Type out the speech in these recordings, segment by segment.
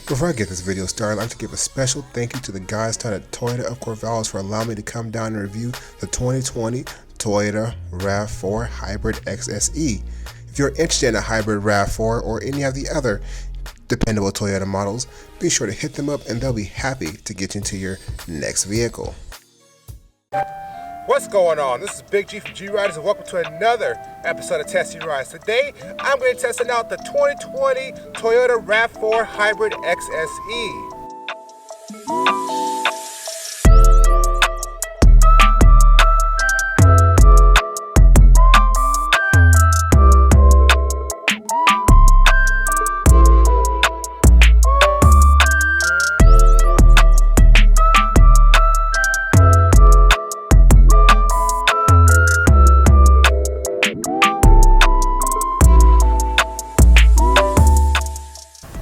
Before I get this video started, I'd like to give a special thank you to the guys down at Toyota of Corvallis for allowing me to come down and review the 2020 Toyota Rav4 Hybrid XSE. If you're interested in a hybrid Rav4 or any of the other dependable Toyota models, be sure to hit them up and they'll be happy to get you into your next vehicle. What's going on? This is Big G from G Riders and welcome to another episode of Testing Rides. Today, I'm going to be testing out the 2020 Toyota Rav4 Hybrid XSE.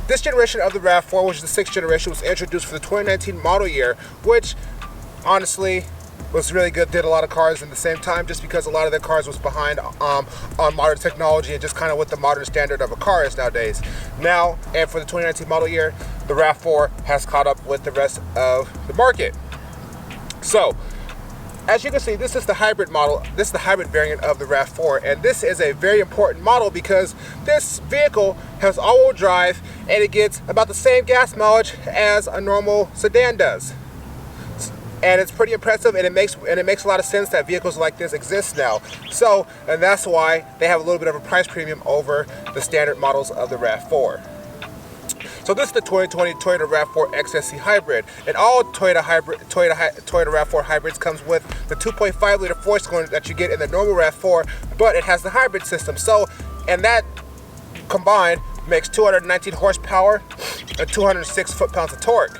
This generation of the Rav4, which is the 6th generation, was introduced for the 2019 model year, which honestly was really good. Did a lot of cars in the same time, just because a lot of their cars was behind on modern technology and just kind of what the modern standard of a car is nowadays. Now, and for the 2019 model year, the Rav4 has caught up with the rest of the market. So, as you can see, this is the hybrid model. This is the hybrid variant of the Rav4, and this is a very important model because this vehicle has all-wheel drive and it gets about the same gas mileage as a normal sedan does. And it's pretty impressive, and it makes a lot of sense that vehicles like this exist now. So, and that's why they have a little bit of a price premium over the standard models of the Rav4. So this is the 2020 Toyota Rav4 XSE Hybrid, and all Toyota Rav4 hybrids comes with the 2.5 liter 4-cylinder that you get in the normal Rav4, but it has the hybrid system. So, and that combined makes 219 horsepower and 206 foot-pounds of torque.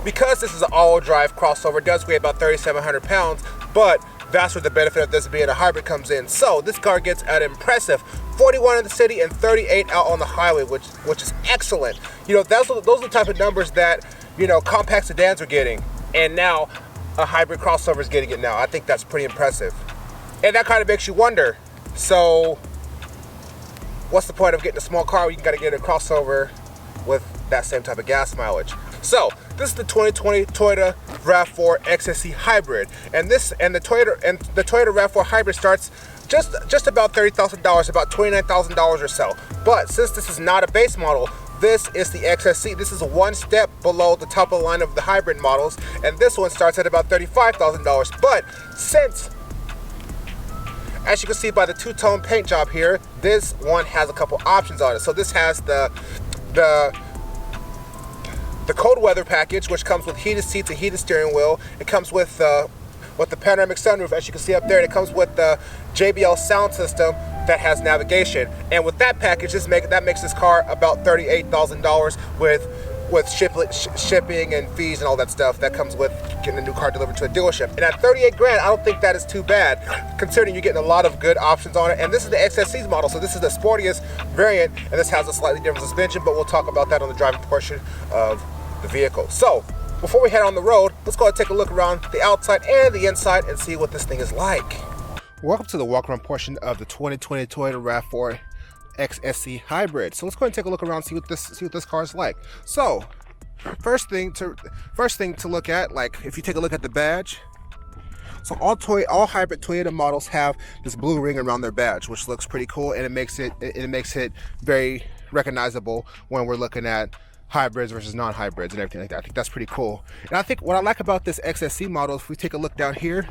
Because this is an all-wheel drive crossover, it does weigh about 3,700 pounds, but that's where the benefit of this being a hybrid comes in. So this car gets an impressive 41 in the city and 38 out on the highway, which is excellent. You know, those are the type of numbers that, you know, compact sedans are getting, and now a hybrid crossover is getting it now. I think that's pretty impressive. And that kind of makes you wonder, so what's the point of getting a small car when you gotta get a crossover with that same type of gas mileage? So this is the 2020 Toyota Rav4 XSE Hybrid, and the Toyota Rav4 Hybrid starts just about $30,000, about $29,000 or so. But since this is not a base model, this is the XSE. This is one step below the top of the line of the hybrid models, and this one starts at about $35,000. But since, as you can see by the two-tone paint job here, this one has a couple options on it. So this has the cold weather package, which comes with heated seats and heated steering wheel. It comes with the panoramic sunroof, as you can see up there, and it comes with the JBL sound system that has navigation. And with that package, that makes this car about $38,000 with shipping and fees and all that stuff that comes with getting a new car delivered to a dealership. And at 38 grand, I don't think that is too bad, considering you're getting a lot of good options on it. And this is the XSE's model, so this is the sportiest variant, and this has a slightly different suspension, but we'll talk about that on the driving portion of the vehicle. So before we head on the road, let's go ahead and take a look around the outside and the inside and see what this thing is like. Welcome to the walk around portion of the 2020 Toyota Rav4 XSE Hybrid. So let's go ahead and take a look around, see what this car is like. So first thing to look at, like if you take a look at the badge, so all hybrid Toyota models have this blue ring around their badge, which looks pretty cool, and it makes it very recognizable when we're looking at hybrids versus non-hybrids and everything like that. I think that's pretty cool. And I think what I like about this XSE model, if we take a look down here,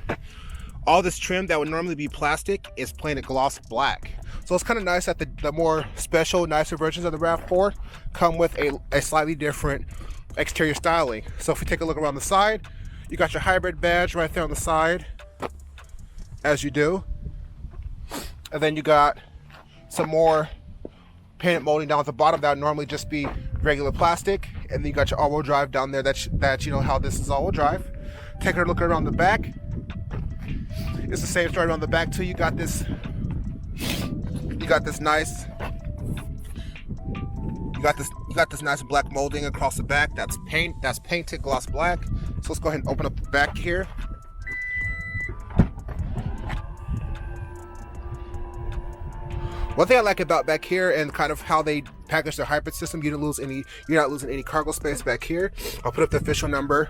all this trim that would normally be plastic is painted gloss black. So it's kind of nice that the more special, nicer versions of the Rav4 come with a slightly different exterior styling. So if we take a look around the side, you got your hybrid badge right there on the side, as you do. And then you got some more painted molding down at the bottom that would normally just be regular plastic, and then you got your all-wheel drive down there. That you know how this is all-wheel drive. Taking a look around the back, it's the same story around the back too. You got this nice black molding across the back. That's painted gloss black. So let's go ahead and open up the back here. One thing I like about back here and kind of how they packaged their hybrid system. You're not losing any cargo space back here. I'll put up the official number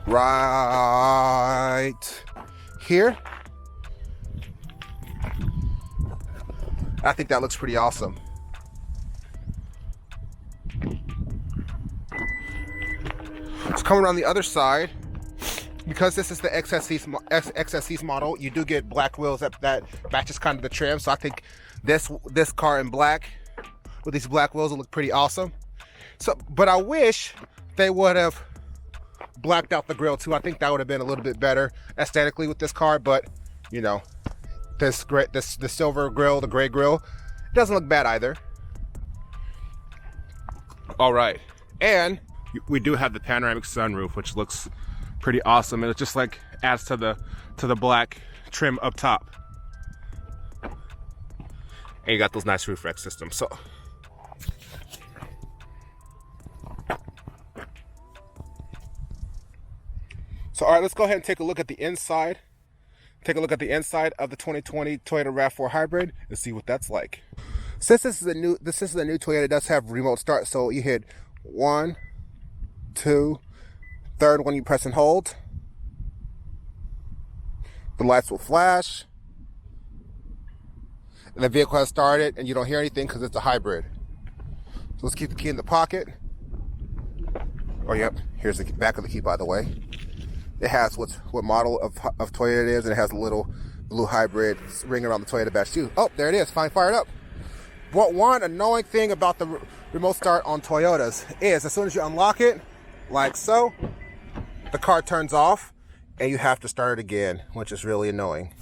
right here. I think that looks pretty awesome. It's coming around the other side. Because this is the XSE's model, you do get black wheels that matches kind of the trim. So I think this car in black with these black wheels will look pretty awesome. So, but I wish they would have blacked out the grille too. I think that would have been a little bit better aesthetically with this car. But you know, the silver grille, the gray grille, doesn't look bad either. All right, and we do have the panoramic sunroof, which looks pretty awesome, and it just like adds to the black trim up top. And you got those nice roof rack systems. So all right, let's go ahead and take a look at the inside. Take a look at the inside of the 2020 Toyota RAV4 Hybrid and see what that's like. Since this is a new Toyota, it does have remote start, so you hit 1, 2, third one you press and hold. The lights will flash. And the vehicle has started and you don't hear anything because it's a hybrid. So let's keep the key in the pocket. Oh, yep. Here's the back of the key, by the way. It has what model of Toyota it is, and it has a little blue hybrid ring around the Toyota badge too. Oh, there it is. Fine, fired up. What one annoying thing about the remote start on Toyotas is as soon as you unlock it, like so, the car turns off and you have to start it again, which is really annoying.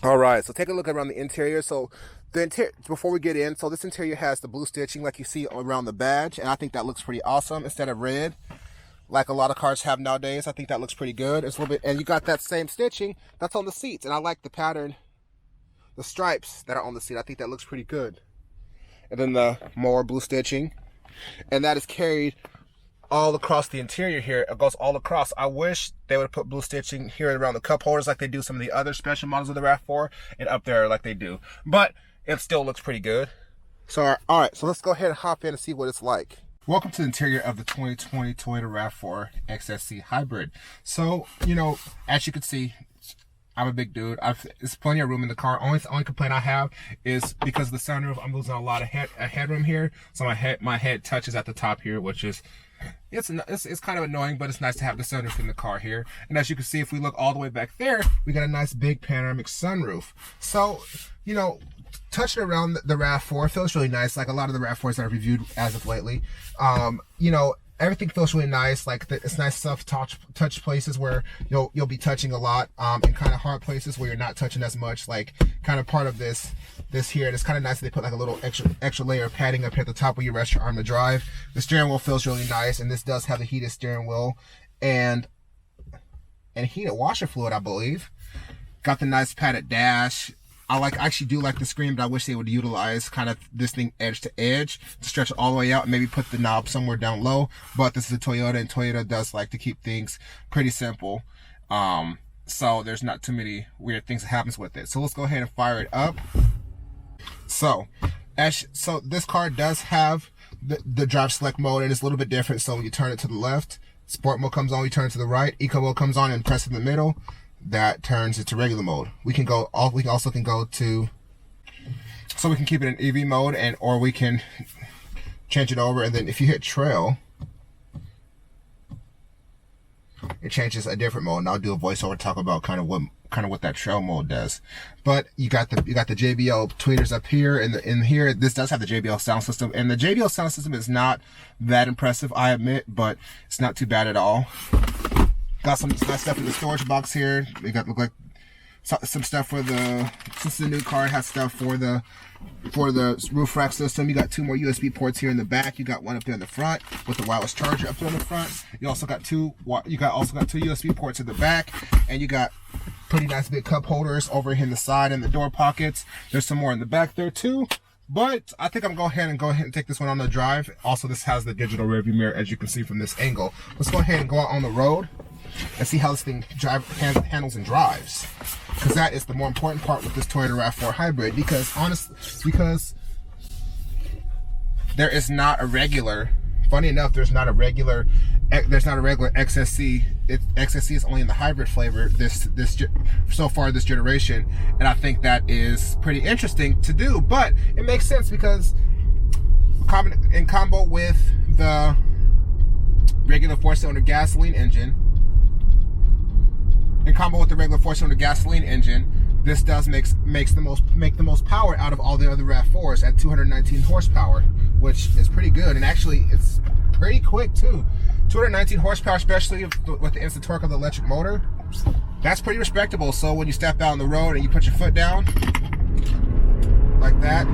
All right, so take a look around the interior. So the interior, before we get in, so this interior has the blue stitching like you see around the badge, and I think that looks pretty awesome instead of red like a lot of cars have nowadays. I think that looks pretty good. It's a little bit, and you got that same stitching that's on the seats, and I like the pattern, the stripes that are on the seat. I think that looks pretty good. And then the more blue stitching, and that is carried all across the interior here. It goes all across. I wish they would put blue stitching here around the cup holders like they do some of the other special models of the RAV4, and up there like they do. But it still looks pretty good. So, all right, so let's go ahead and hop in and see what it's like. Welcome to the interior of the 2020 Toyota RAV4 XSE Hybrid. So, you know, as you can see, I'm a big dude. There's plenty of room in the car. Only complaint I have is because of the sunroof, I'm losing a lot of headroom here. So my head touches at the top here, which is it's kind of annoying, but it's nice to have the sunroof in the car here. And as you can see, if we look all the way back there, we got a nice big panoramic sunroof. So, you know, touching around the RAV4 feels really nice, like a lot of the RAV4s that I've reviewed as of lately. You know, everything feels really nice. Like it's nice stuff, touch places where you'll be touching a lot, and kind of hard places where you're not touching as much. Like kind of part of this here, and it's kind of nice that they put like a little extra layer of padding up here at the top where you rest your arm to drive. The steering wheel feels really nice, and this does have the heated steering wheel and heated washer fluid, I believe. Got the nice padded dash. I actually do like the screen, but I wish they would utilize kind of this thing edge to edge to stretch it all the way out and maybe put the knob somewhere down low. But this is a Toyota, and Toyota does like to keep things pretty simple. So there's not too many weird things that happens with it. So let's go ahead and fire it up. So this car does have the drive select mode, and it's a little bit different. So when you turn it to the left, sport mode comes on, you turn it to the right, eco mode comes on and press in the middle. That turns into regular mode. We also can go to, so we can keep it in EV mode, or we can change it over, and then if you hit trail, it changes a different mode, and I'll do a voiceover talk about kind of what that trail mode does. But you got the JBL tweeters up here, and in here this does have the JBL sound system, and the JBL sound system is not that impressive, I admit, but it's not too bad at all. Got some nice stuff in the storage box here. We got, look like some stuff for since it's a new car, it has stuff for the roof rack system. You got 2 more USB ports here in the back. You got one up there in the front with the wireless charger up there in the front. You also got two USB ports in the back, and you got pretty nice big cup holders over here in the side and the door pockets. There's some more in the back there too. But I think I'm going to go ahead and take this one on the drive. Also, this has the digital rearview mirror, as you can see from this angle. Let's go ahead and go out on the road and see how this thing handles and drives, because that is the more important part with this Toyota RAV4 Hybrid. Because honestly, there is not a regular. Funny enough, there's not a regular XSE. XSE is only in the hybrid flavor so far this generation, and I think that is pretty interesting to do. But it makes sense because in combo with the regular 4-cylinder gasoline engine, this does make the most power out of all the other RAV4s at 219 horsepower, which is pretty good. And actually, it's pretty quick too. 219 horsepower, especially with the instant torque of the electric motor, that's pretty respectable. So when you step out on the road and you put your foot down like that,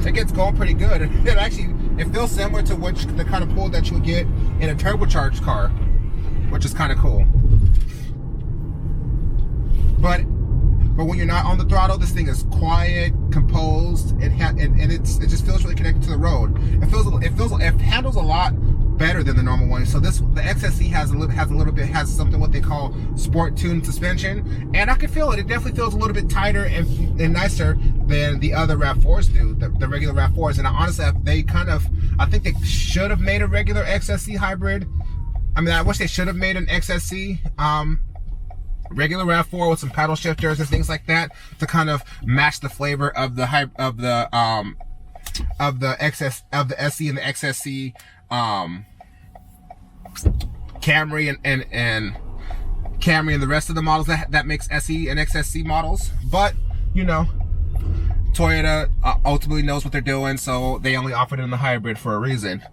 it gets going pretty good. It feels similar to the kind of pull that you would get in a turbocharged car, which is kind of cool. But when you're not on the throttle, this thing is quiet, composed, and it just feels really connected to the road. It handles a lot better than the normal one. So the XSE has something what they call sport tuned suspension, and I can feel it. It definitely feels a little bit tighter and nicer than the other RAV4s do, the regular RAV4s. And honestly, I think they should have made a regular XSE hybrid. I mean, I wish they should have made an XSE regular RAV4 with some paddle shifters and things like that to kind of match the flavor of the SE and the XSE, Camry and Camry and the rest of the models that makes SE and XSE models. But you know, Toyota ultimately knows what they're doing, so they only offered it in the hybrid for a reason.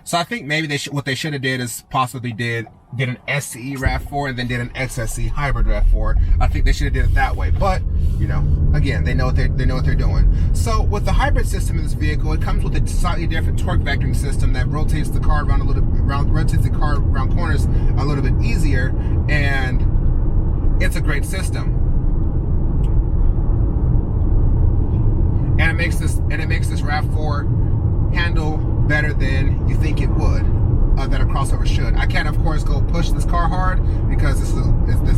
So I think maybe what they should have did is possibly did an SE RAV4 and then did an XSE hybrid RAV4. I think they should have did it that way. But you know, again, they know what they're doing. So with the hybrid system in this vehicle, it comes with a slightly different torque vectoring system that rotates the car around around corners a little bit easier, and it's a great system. And it makes this RAV4 handle better than you think it would, that a crossover should. I can't, of course, go push this car hard because this is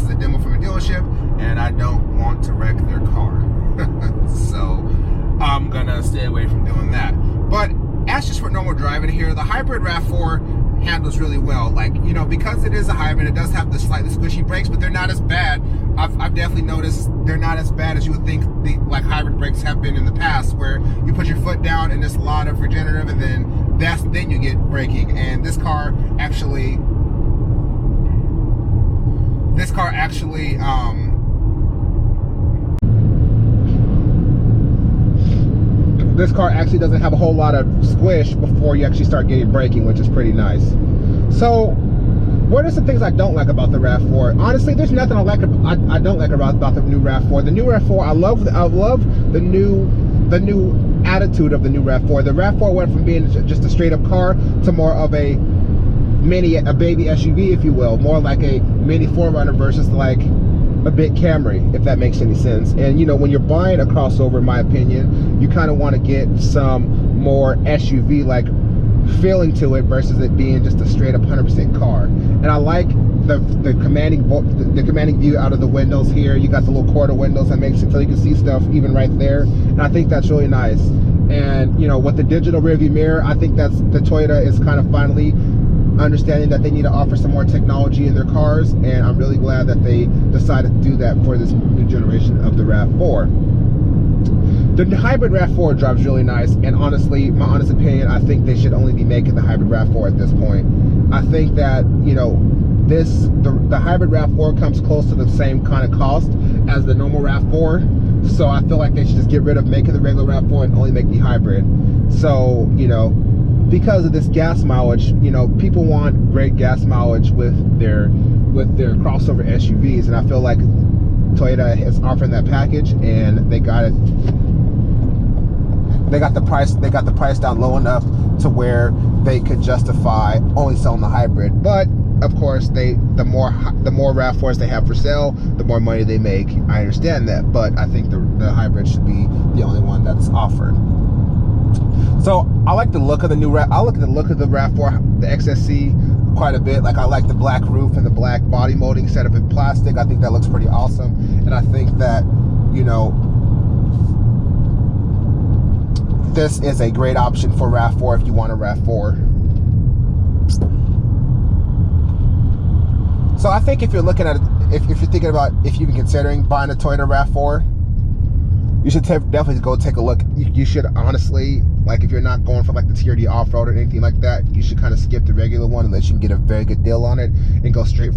a demo from a dealership, and I don't want to wreck their car. So I'm gonna stay away from doing that. But as just for normal driving here, the hybrid RAV4 handles really well. Like, you know, because it is a hybrid, it does have the slightly squishy brakes, but they're not as bad. I've definitely noticed they're not as bad as you would think like hybrid brakes have been in the past, where you put your foot down and there's a lot of regenerative, and then you get braking. And this car actually doesn't have a whole lot of squish before you actually start getting braking, which is pretty nice. So what are some things I don't like about the RAV4? Honestly, there's nothing I don't like about the new RAV4. The new RAV4, I love the new attitude of the new RAV4. The RAV4 went from being just a straight up car to more of a baby SUV, if you will, more like a mini 4Runner versus like a big Camry, if that makes any sense. And you know, when you're buying a crossover, in my opinion, you kind of want to get some more SUV like feeling to it versus it being just a straight up 100% car. And I like the commanding view out of the windows here. You got the little quarter windows that makes it so you can see stuff even right there, and I think that's really nice. And you know, with the digital rearview mirror, I think that's the Toyota is kind of finally understanding that they need to offer some more technology in their cars, and I'm really glad that they decided to do that for this new generation of the RAV4. The hybrid RAV4 drives really nice, and honestly, my honest opinion, I think they should only be making the hybrid RAV4 at this point. I think that, you know, the hybrid RAV4 comes close to the same kind of cost as the normal RAV4, so I feel like they should just get rid of making the regular RAV4 and only make the hybrid. So, you know, because of this gas mileage, you know, people want great gas mileage with their crossover SUVs, and I feel like Toyota is offering that package, and they got the price down low enough to where they could justify only selling the hybrid. But of course, the more RAV4s they have for sale, the more money they make. I understand that, but I think the hybrid should be the only one that's offered. So I like the look of the RAV4, the XSE, quite a bit. Like, I like the black roof and the black body molding set up in plastic. I think that looks pretty awesome, and I think that, you know, this is a great option for Rav4 if you want a Rav4. So I think if you're looking at it, if you're thinking about, if you've been considering buying a Toyota Rav4, you should definitely go take a look. You should honestly, like, if you're not going for like the TRD off-road or anything like that, you should kind of skip the regular one unless you can get a very good deal on it and go straight for